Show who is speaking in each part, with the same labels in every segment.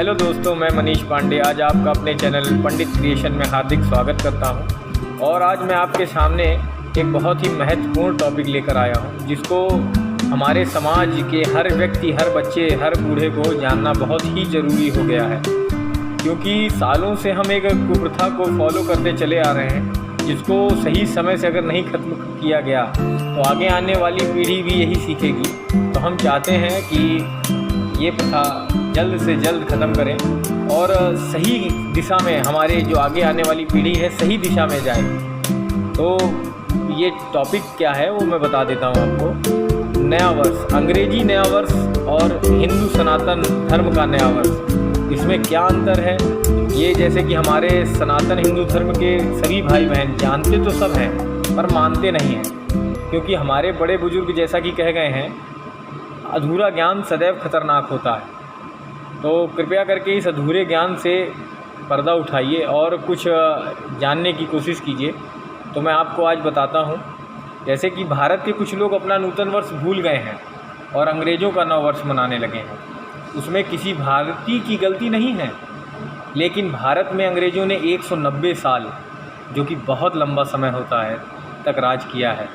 Speaker 1: Hello दोस्तों, मैं मनीष पांडे आज आपका अपने चैनल पंडित क्रिएशन में हार्दिक स्वागत करता हूं। और आज मैं आपके सामने एक बहुत ही महत्वपूर्ण टॉपिक लेकर आया हूं, जिसको हमारे समाज के हर व्यक्ति, हर बच्चे, हर बूढ़े को जानना बहुत ही ज़रूरी हो गया है। क्योंकि सालों से हम एक कुप्रथा को फॉलो करते चले आ रहे हैं, जिसको सही समय से अगर नहीं ख़त्म किया गया तो आगे आने वाली पीढ़ी भी यही सीखेगी। तो हम चाहते हैं कि ये प्रथा जल्द से जल्द ख़त्म करें और सही दिशा में हमारे जो आगे आने वाली पीढ़ी है सही दिशा में जाए। तो ये टॉपिक क्या है वो मैं बता देता हूँ आपको। नया वर्ष, अंग्रेजी नया वर्ष और हिंदू सनातन धर्म का नया वर्ष, इसमें क्या अंतर है? ये जैसे कि हमारे सनातन हिंदू धर्म के सभी भाई बहन जानते तो सब हैं पर मानते नहीं हैं, क्योंकि हमारे बड़े बुजुर्ग जैसा कि कह गए हैं, अधूरा ज्ञान सदैव खतरनाक होता है। तो कृपया करके इस अधूरे ज्ञान से पर्दा उठाइए और कुछ जानने की कोशिश कीजिए। तो मैं आपको आज बताता हूँ, जैसे कि भारत के कुछ लोग अपना नूतन वर्ष भूल गए हैं और अंग्रेज़ों का नव वर्ष मनाने लगे हैं। उसमें किसी भारतीय की गलती नहीं है, लेकिन भारत में अंग्रेज़ों ने 190 साल, जो कि बहुत लंबा समय होता है, तक राज किया है।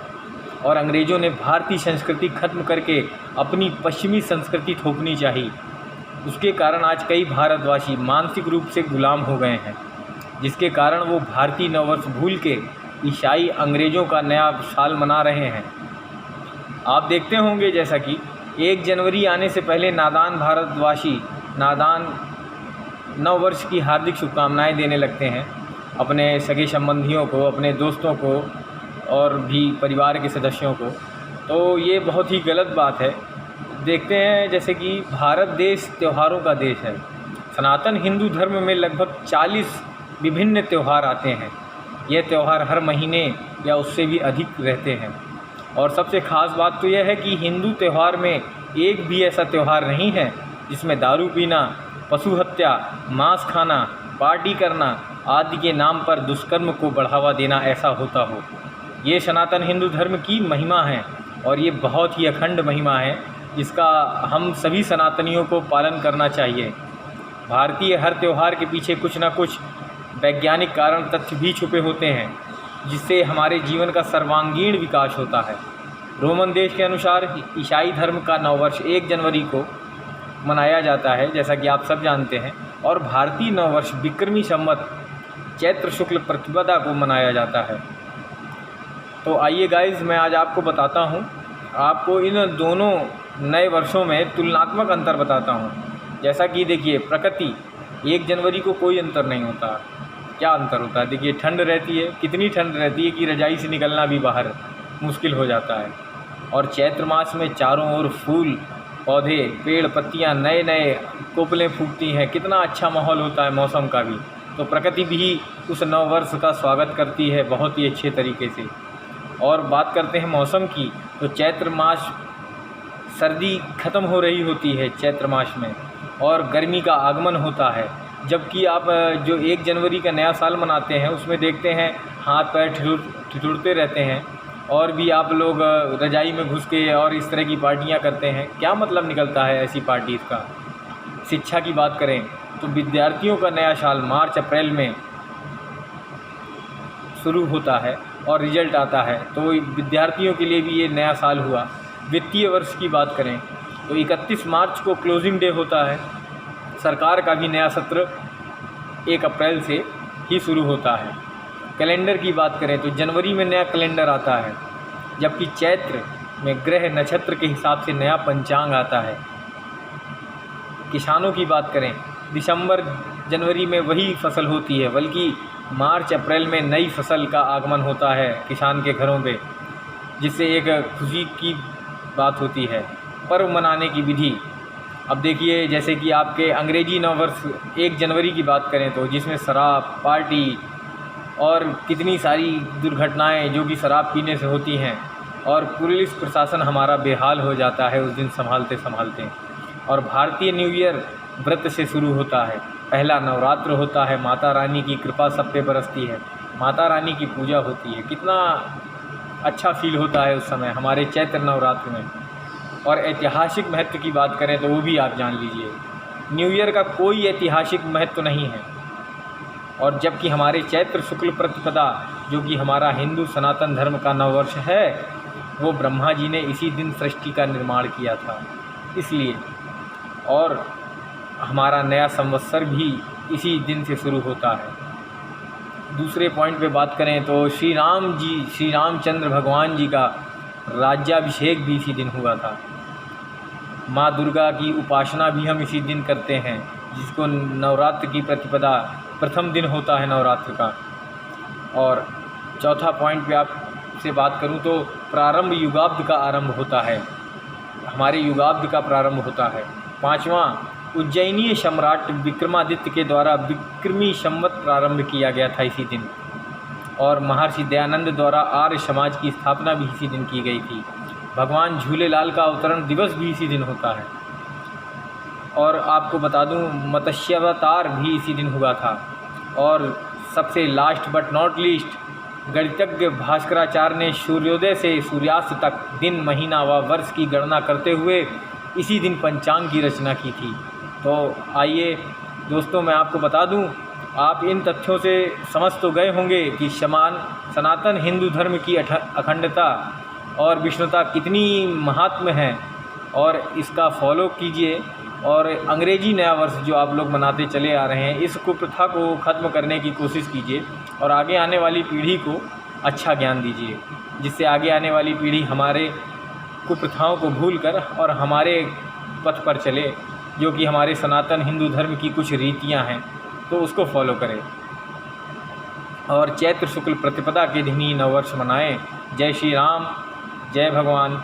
Speaker 1: और अंग्रेज़ों ने भारतीय संस्कृति खत्म करके अपनी पश्चिमी संस्कृति थोपनी चाहिए। उसके कारण आज कई भारतवासी मानसिक रूप से गुलाम हो गए हैं, जिसके कारण वो भारतीय नववर्ष भूल के ईसाई अंग्रेज़ों का नया साल मना रहे हैं। आप देखते होंगे जैसा कि 1 जनवरी आने से पहले नादान भारतवासी नादान नववर्ष की हार्दिक शुभकामनाएं देने लगते हैं अपने सगे संबंधियों को, अपने दोस्तों को और भी परिवार के सदस्यों को। तो ये बहुत ही गलत बात है। देखते हैं जैसे कि भारत देश त्योहारों का देश है। सनातन हिंदू धर्म में लगभग 40 विभिन्न त्यौहार आते हैं। ये त्यौहार हर महीने या उससे भी अधिक रहते हैं। और सबसे ख़ास बात तो यह है कि हिंदू त्यौहार में एक भी ऐसा त्यौहार नहीं है जिसमें दारू पीना, पशु हत्या, मांस खाना, पार्टी करना आदि के नाम पर दुष्कर्म को बढ़ावा देना ऐसा होता हो। ये सनातन हिंदू धर्म की महिमा है और ये बहुत ही अखंड महिमा है, जिसका हम सभी सनातनियों को पालन करना चाहिए। भारतीय हर त्यौहार के पीछे कुछ ना कुछ वैज्ञानिक कारण तथ्य भी छुपे होते हैं, जिससे हमारे जीवन का सर्वांगीण विकास होता है। रोमन देश के अनुसार ईसाई धर्म का नववर्ष 1 जनवरी को मनाया जाता है, जैसा कि आप सब जानते हैं। और भारतीय नववर्ष विक्रमी संवत चैत्र शुक्ल प्रतिपदा को मनाया जाता है। तो आइए गाइज़, मैं आज आपको बताता हूँ, आपको इन दोनों नए वर्षों में तुलनात्मक अंतर बताता हूँ। जैसा कि देखिए, प्रकृति 1 जनवरी को कोई अंतर नहीं होता। क्या अंतर होता है? देखिए, ठंड रहती है, कितनी ठंड रहती है कि रजाई से निकलना भी बाहर मुश्किल हो जाता है। और चैत्र मास में चारों ओर फूल, पौधे, पेड़, पत्तियाँ नए नए कोपलें फूटती हैं। कितना अच्छा माहौल होता है मौसम का भी। तो प्रकृति भी उस नव वर्ष का स्वागत करती है बहुत ही अच्छे तरीके से। और बात करते हैं मौसम की, तो चैत्र मास सर्दी ख़त्म हो रही होती है चैत्र मास में, और गर्मी का आगमन होता है। जबकि आप जो 1 जनवरी का नया साल मनाते हैं उसमें देखते हैं हाथ पैर ठिठुरते रहते हैं, और भी आप लोग रजाई में घुस के और इस तरह की पार्टियां करते हैं। क्या मतलब निकलता है ऐसी पार्टीज़ का? शिक्षा की बात करें तो विद्यार्थियों का नया साल मार्च अप्रैल में शुरू होता है और रिजल्ट आता है, तो विद्यार्थियों के लिए भी ये नया साल हुआ। वित्तीय वर्ष की बात करें तो 31 मार्च को क्लोजिंग डे होता है। सरकार का भी नया सत्र 1 अप्रैल से ही शुरू होता है। कैलेंडर की बात करें तो जनवरी में नया कैलेंडर आता है, जबकि चैत्र में ग्रह नक्षत्र के हिसाब से नया पंचांग आता है। किसानों की बात करें, दिसंबर जनवरी में वही फसल होती है, बल्कि मार्च अप्रैल में नई फसल का आगमन होता है किसान के घरों पे, जिससे एक खुशी की बात होती है। पर्व मनाने की विधि, अब देखिए जैसे कि आपके अंग्रेजी नववर्ष 1 जनवरी की बात करें तो जिसमें शराब, पार्टी और कितनी सारी दुर्घटनाएं जो कि शराब पीने से होती हैं, और पुलिस प्रशासन हमारा बेहाल हो जाता है उस दिन संभालते संभालते। और भारतीय न्यू ईयर व्रत से शुरू होता है। पहला नवरात्र होता है, माता रानी की कृपा सब पे बरसती है, माता रानी की पूजा होती है। कितना अच्छा फील होता है उस समय हमारे चैत्र नवरात्र में। और ऐतिहासिक महत्व की बात करें तो वो भी आप जान लीजिए। न्यू ईयर का कोई ऐतिहासिक महत्व नहीं है। और जबकि हमारे चैत्र शुक्ल प्रतिपदा जो कि हमारा हिंदू सनातन धर्म का नववर्ष है, वो ब्रह्मा जी ने इसी दिन सृष्टि का निर्माण किया था, इसलिए। और हमारा नया संवत्सर भी इसी दिन से शुरू होता है। दूसरे पॉइंट पे बात करें तो श्री रामचंद्र भगवान जी का राज्याभिषेक भी इसी दिन हुआ था। माँ दुर्गा की उपासना भी हम इसी दिन करते हैं, जिसको नवरात्र की प्रतिपदा प्रथम दिन होता है नवरात्र का। और चौथा पॉइंट पे आपसे बात करूं तो प्रारंभ युगाब्द का आरंभ होता है, हमारे युगाब्द का प्रारंभ होता है। पाँचवां, उज्जैनीय सम्राट विक्रमादित्य के द्वारा विक्रमी संवत प्रारंभ किया गया था इसी दिन। और महर्षि दयानंद द्वारा आर्य समाज की स्थापना भी इसी दिन की गई थी। भगवान झूलेलाल का अवतरण दिवस भी इसी दिन होता है। और आपको बता दूं, मत्स्यावतार भी इसी दिन हुआ था। और सबसे लास्ट बट नॉट लीस्ट, गणितज्ञ भास्कराचार्य ने सूर्योदय से सूर्यास्त तक दिन, महीना व वर्ष की गणना करते हुए इसी दिन पंचांग की रचना की थी। तो आइए दोस्तों, मैं आपको बता दूं, आप इन तथ्यों से समझ तो गए होंगे कि सनातन हिंदू धर्म की अखंडता और विष्णुता कितनी महात्म्य है, और इसका फॉलो कीजिए। और अंग्रेजी नया वर्ष जो आप लोग मनाते चले आ रहे हैं, इस कुप्रथा को ख़त्म करने की कोशिश कीजिए और आगे आने वाली पीढ़ी को अच्छा ज्ञान दीजिए, जिससे आगे आने वाली पीढ़ी हमारे कुप्रथाओं को भूलकर और हमारे पथ पर चले, जो कि हमारे सनातन हिंदू धर्म की कुछ रीतियां हैं, तो उसको फॉलो करें। और चैत्र शुक्ल प्रतिपदा के दिन ही नववर्ष मनाएं। जय श्री राम, जय भगवान,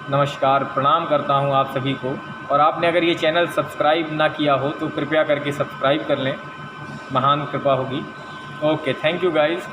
Speaker 1: नमस्कार, प्रणाम करता हूं आप सभी को। और आपने अगर ये चैनल सब्सक्राइब ना किया हो तो कृपया करके सब्सक्राइब कर लें, महान कृपा होगी। Okay, thank you guys.